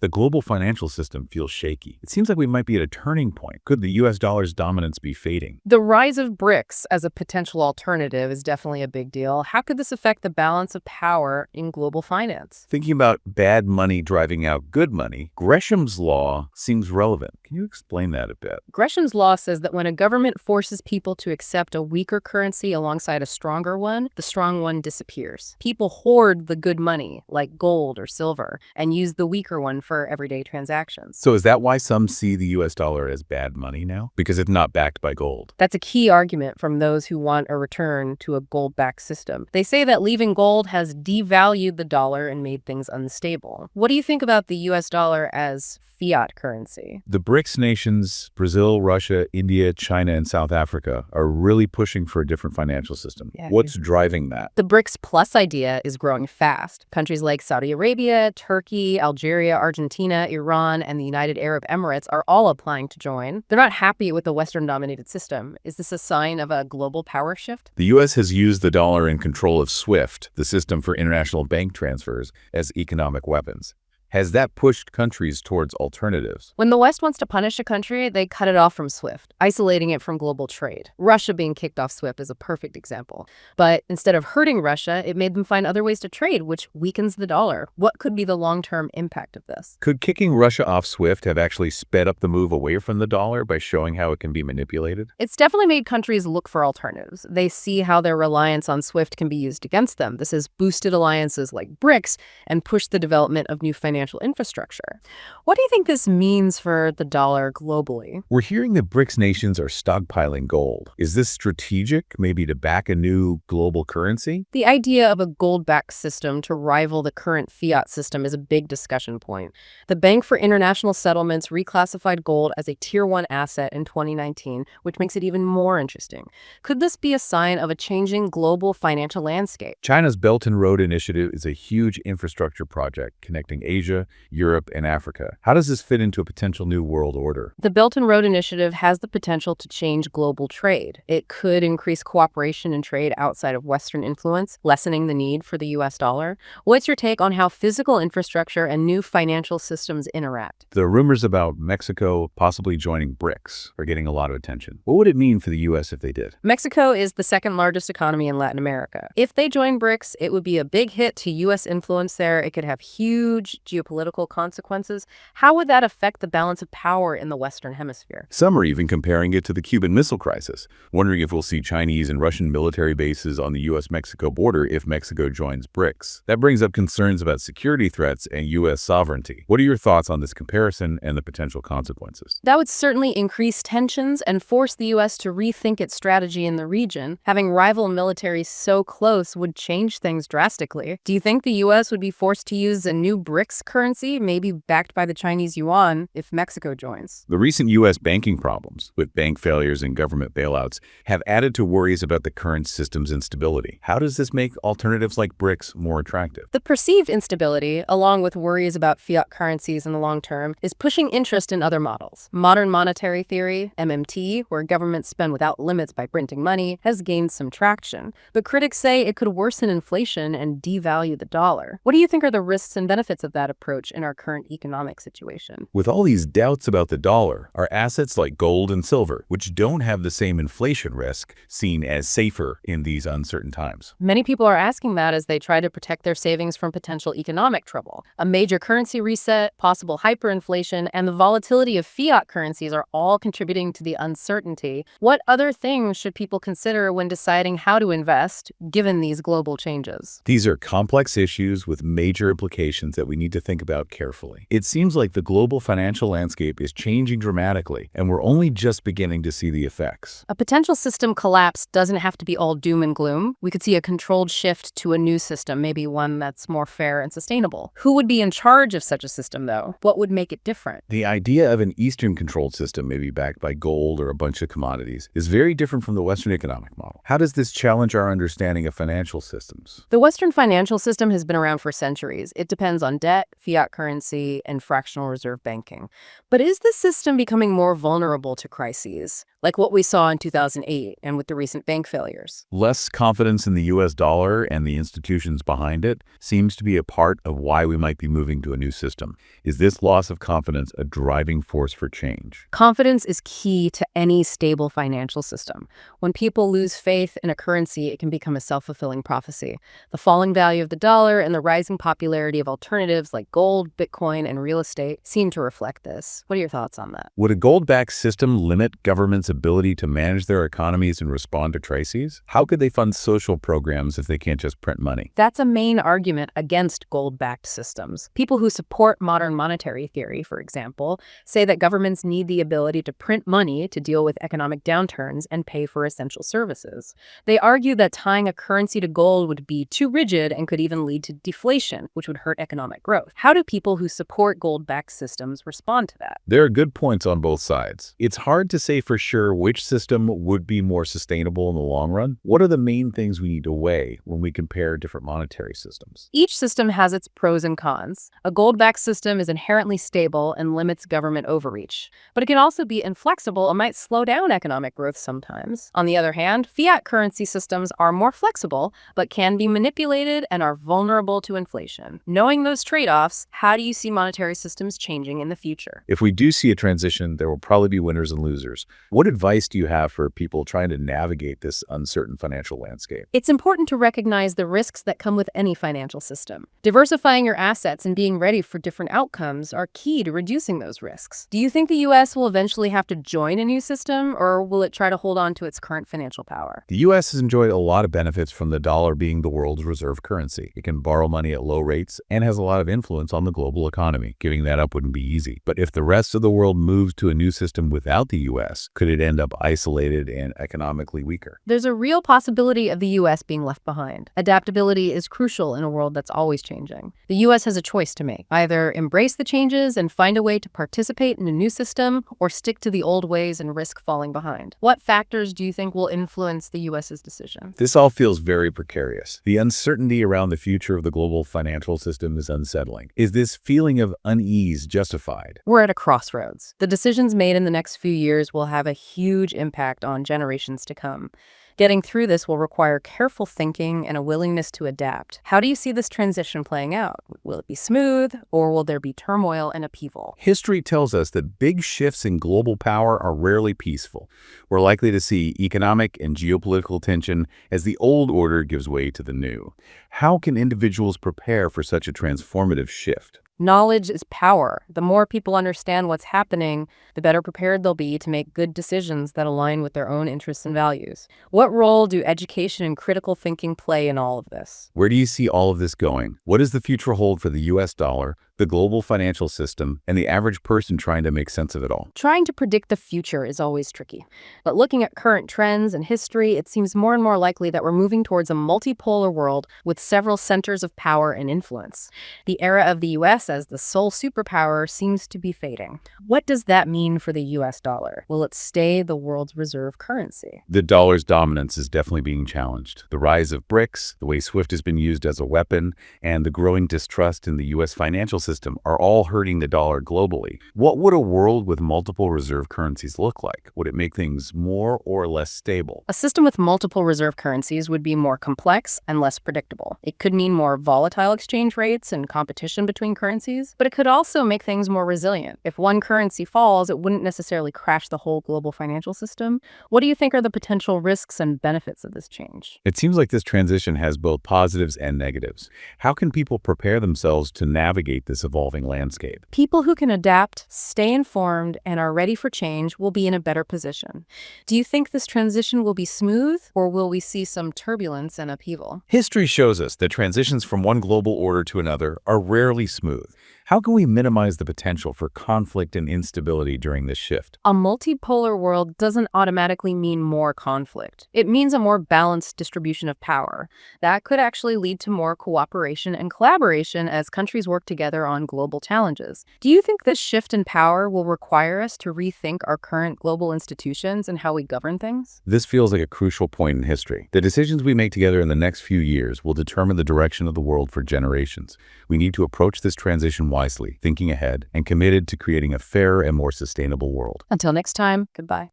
The global financial system feels shaky. It seems like we might be at a turning point. Could the US dollar's dominance be fading? The rise of BRICS as a potential alternative is definitely a big deal. How could this affect the balance of power in global finance? Thinking about bad money driving out good money, Gresham's law seems relevant. Can you explain that a bit? Gresham's law says that when a government forces people to accept a weaker currency alongside a stronger one, the strong one disappears. People hoard the good money, like gold or silver, and use the weaker one for everyday transactions. So is that why some see the US dollar as bad money now? Because it's not backed by gold. That's a key argument from those who want a return to a gold-backed system. They say that leaving gold has devalued the dollar and made things unstable. What do you think about the US dollar as fiat currency? The BRICS nations, Brazil, Russia, India, China, and South Africa, are really pushing for a different financial system. What's driving that? The BRICS Plus idea is growing fast. Countries like Saudi Arabia, Turkey, Algeria, Argentina, Iran, and the United Arab Emirates are all applying to join. They're not happy with the Western-dominated system. Is this a sign of a global power shift? The U.S. has used the dollar in control of SWIFT, the system for international bank transfers, as economic weapons. Has that pushed countries towards alternatives? When the West wants to punish a country, they cut it off from SWIFT, isolating it from global trade. Russia being kicked off SWIFT is a perfect example. But instead of hurting Russia, it made them find other ways to trade, which weakens the dollar. What could be the long-term impact of this? Could kicking Russia off SWIFT have actually sped up the move away from the dollar by showing how it can be manipulated? It's definitely made countries look for alternatives. They see how their reliance on SWIFT can be used against them. This has boosted alliances like BRICS and pushed the development of new financial infrastructure. What do you think this means for the dollar globally? We're hearing that BRICS nations are stockpiling gold. Is this strategic, maybe to back a new global currency? The idea of a gold-backed system to rival the current fiat system is a big discussion point. The Bank for International Settlements reclassified gold as a Tier 1 asset in 2019, which makes it even more interesting. Could this be a sign of a changing global financial landscape? China's Belt and Road Initiative is a huge infrastructure project connecting Asia, Europe, and Africa. How does this fit into a potential new world order? The Belt and Road Initiative has the potential to change global trade. It could increase cooperation and trade outside of Western influence, lessening the need for the US dollar. What's your take on how physical infrastructure and new financial systems interact? The rumors about Mexico possibly joining BRICS are getting a lot of attention. What would it mean for the US if they did? Mexico is the second largest economy in Latin America. If they join BRICS, it would be a big hit to US influence there. It could have huge geopolitical consequences. How would that affect the balance of power in the Western Hemisphere? Some are even comparing it to the Cuban Missile Crisis, wondering if we'll see Chinese and Russian military bases on the US-Mexico border if Mexico joins BRICS. That brings up concerns about security threats and US sovereignty. What are your thoughts on this comparison and the potential consequences? That would certainly increase tensions and force the US to rethink its strategy in the region. Having rival militaries so close would change things drastically. Do you think the US would be forced to use a new BRICS currency, maybe backed by the Chinese yuan, if Mexico joins? The recent U.S. banking problems, with bank failures and government bailouts, have added to worries about the current system's instability. How does this make alternatives like BRICS more attractive? The perceived instability, along with worries about fiat currencies in the long term, is pushing interest in other models. Modern monetary theory, MMT, where governments spend without limits by printing money, has gained some traction. But critics say it could worsen inflation and devalue the dollar. What do you think are the risks and benefits of that approach in our current economic situation? With all these doubts about the dollar, are assets like gold and silver, which don't have the same inflation risk, seen as safer in these uncertain times? Many people are asking that as they try to protect their savings from potential economic trouble. A major currency reset, possible hyperinflation, and the volatility of fiat currencies are all contributing to the uncertainty. What other things should people consider when deciding how to invest, given these global changes? These are complex issues with major implications that we need to think about carefully. It seems like the global financial landscape is changing dramatically, and we're only just beginning to see the effects. A potential system collapse doesn't have to be all doom and gloom. We could see a controlled shift to a new system, maybe one that's more fair and sustainable. Who would be in charge of such a system, though? What would make it different? The idea of an Eastern-controlled system, maybe backed by gold or a bunch of commodities, is very different from the Western economic model. How does this challenge our understanding of financial systems? The Western financial system has been around for centuries. It depends on debt, fiat currency, and fractional reserve banking. But is the system becoming more vulnerable to crises, like what we saw in 2008 and with the recent bank failures? Less confidence in the US dollar and the institutions behind it seems to be a part of why we might be moving to a new system. Is this loss of confidence a driving force for change? Confidence is key to any stable financial system. When people lose faith in a currency, it can become a self-fulfilling prophecy. The falling value of the dollar and the rising popularity of alternatives like gold, Bitcoin, and real estate seem to reflect this. What are your thoughts on that? Would a gold-backed system limit governments' ability to manage their economies and respond to crises? How could they fund social programs if they can't just print money? That's a main argument against gold-backed systems. People who support modern monetary theory, for example, say that governments need the ability to print money to deal with economic downturns and pay for essential services. They argue that tying a currency to gold would be too rigid and could even lead to deflation, which would hurt economic growth. How do people who support gold-backed systems respond to that? There are good points on both sides. It's hard to say for sure which system would be more sustainable in the long run. What are the main things we need to weigh when we compare different monetary systems? Each system has its pros and cons. A gold-backed system is inherently stable and limits government overreach, but it can also be inflexible and might slow down economic growth sometimes. On the other hand, fiat currency systems are more flexible, but can be manipulated and are vulnerable to inflation. Knowing those trade-offs, how do you see monetary systems changing in the future? If we do see a transition, there will probably be winners and losers. What advice do you have for people trying to navigate this uncertain financial landscape? It's important to recognize the risks that come with any financial system. Diversifying your assets and being ready for different outcomes are key to reducing those risks. Do you think the U.S. will eventually have to join a new system, or will it try to hold on to its current financial power? The U.S. has enjoyed a lot of benefits from the dollar being the world's reserve currency. It can borrow money at low rates and has a lot of influence on the global economy. Giving that up wouldn't be easy. But if the rest of the world moves to a new system without the U.S., could it end up isolated and economically weaker? There's a real possibility of the U.S. being left behind. Adaptability is crucial in a world that's always changing. The U.S. has a choice to make. Either embrace the changes and find a way to participate in a new system, or stick to the old ways and risk falling behind. What factors do you think will influence the U.S.'s decision? This all feels very precarious. The uncertainty around the future of the global financial system is unsettling. Is this feeling of unease justified? We're at a crossroads. The decisions made in the next few years will have a huge impact on generations to come. Getting through this will require careful thinking and a willingness to adapt. How do you see this transition playing out? Will it be smooth, or will there be turmoil and upheaval? History tells us that big shifts in global power are rarely peaceful. We're likely to see economic and geopolitical tension as the old order gives way to the new. How can individuals prepare for such a transformative shift? Knowledge is power. The more people understand what's happening, the better prepared they'll be to make good decisions that align with their own interests and values. What role do education and critical thinking play in all of this? Where do you see all of this going? What does the future hold for the US dollar, the global financial system, and the average person trying to make sense of it all? Trying to predict the future is always tricky. But looking at current trends and history, it seems more and more likely that we're moving towards a multipolar world with several centers of power and influence. The era of the US as the sole superpower seems to be fading. What does that mean for the US dollar? Will it stay the world's reserve currency? The dollar's dominance is definitely being challenged. The rise of BRICS, the way SWIFT has been used as a weapon, and the growing distrust in the US financial system are all hurting the dollar globally. What would a world with multiple reserve currencies look like? Would it make things more or less stable? A system with multiple reserve currencies would be more complex and less predictable. It could mean more volatile exchange rates and competition between currencies, but it could also make things more resilient. If one currency falls, it wouldn't necessarily crash the whole global financial system. What do you think are the potential risks and benefits of this change? It seems like this transition has both positives and negatives. How can people prepare themselves to navigate this evolving landscape? People who can adapt, stay informed, and are ready for change will be in a better position. Do you think this transition will be smooth, or will we see some turbulence and upheaval? History shows us that transitions from one global order to another are rarely smooth. How can we minimize the potential for conflict and instability during this shift? A multipolar world doesn't automatically mean more conflict. It means a more balanced distribution of power. That could actually lead to more cooperation and collaboration as countries work together on global challenges. Do you think this shift in power will require us to rethink our current global institutions and how we govern things? This feels like a crucial point in history. The decisions we make together in the next few years will determine the direction of the world for generations. We need to approach this transition wisely, thinking ahead, and committed to creating a fairer and more sustainable world. Until next time, goodbye.